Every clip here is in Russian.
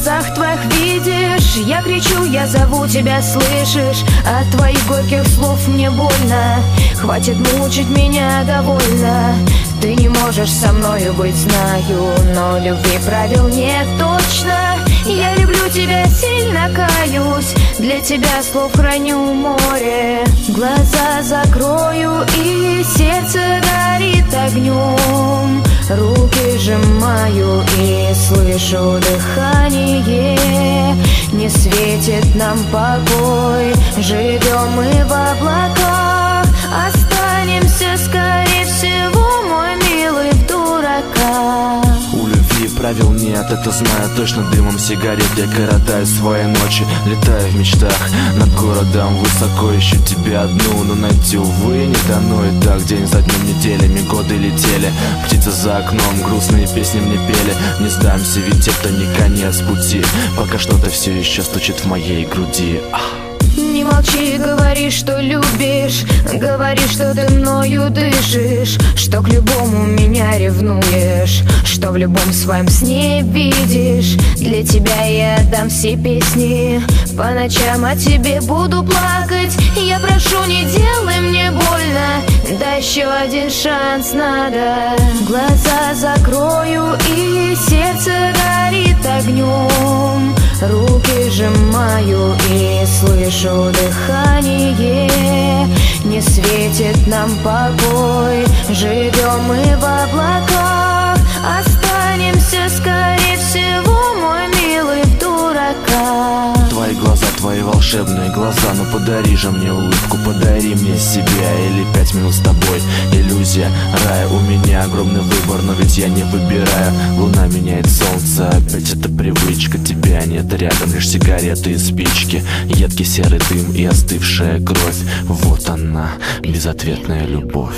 глазах твоих видишь. Я кричу, я зову тебя, слышишь? От твоих горьких слов мне больно. Хватит мучить меня, довольно. Ты не можешь со мною быть, знаю, но любви правил нет точно. Я люблю тебя, сильно каюсь, для тебя слов храню море. Глаза закрою, и сердце горит огнем. Руки сжимаю и слышу дыхание. Не светит нам покой, живем мы в облаках. Останемся, скорее всего, мой милый, в дураках. У любви правил нет, это знаю точно. Дымом сигарет я коротаю свои ночи. Летаю в мечтах над городом высоко, ищу тебя одну, но найти, увы, не дано. И так день за днем, неделями, годы летели. Птицы за окном, грустные песни мне пели. Не сдамся, ведь это не конец пути, пока что-то все еще стучит в моей груди. Не молчи, говори, что любишь. Говори, что ты мною дышишь, что к любому меня ревнуешь, что в любом своем сне видишь. Для тебя я отдам все песни, по ночам о тебе буду плакать. Я прошу, не делай мне больно, дай еще один шанс надо. Глаза закрою, и сердце горит огнем. Руки сжимаю и слышу дыхание. Не светит нам покой, живем мы в облаках. Останемся, скорее всего, мой милый, в дураках. Твои глаза, твои волшебные глаза, ну подари же мне улыбку, подари мне себя. Или 5 минут с тобой, иллюзия рая. У меня огромный выбор, но ведь я не выбираю. Луна меняет солнце, опять это привычка. Тебя нет рядом, лишь сигареты и спички. Едкий серый дым и остывшая кровь. Вот она, безответная любовь.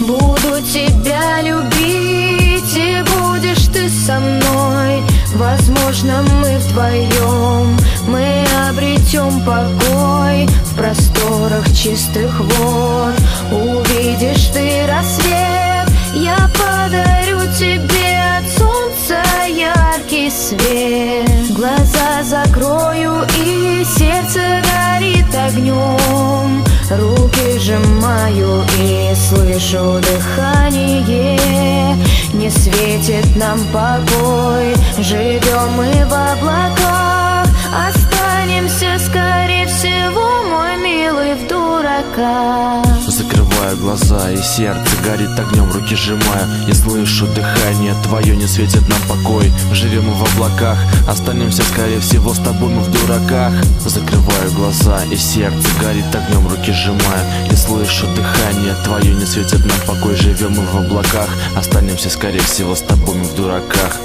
Буду тебя любить, и будешь ты со мной. Возможно, мы вдвоем, мы обретем покой в просторах чистых вод. Увидишь ты рассвет, я подарю тебе от солнца яркий свет. Глаза закрою, и сердце горит огнем. Руки сжимаю и слышу дыхание. Не светит нам покой, живем мы в облаках. Останемся, скорее всего, мой милый, в дураках. Закрываю глаза, и сердце горит огнем, руки сжимаю и слышу дыхание твое. Не светит нам покой, живем мы в облаках. Останемся, скорее всего, с тобой мы в дураках. Закрываю глаза, и сердце горит огнем, руки сжимаю и слышу дыхание твое. Не светит нам покой, живем мы в облаках. Останемся, скорее всего, с тобой мы в дураках.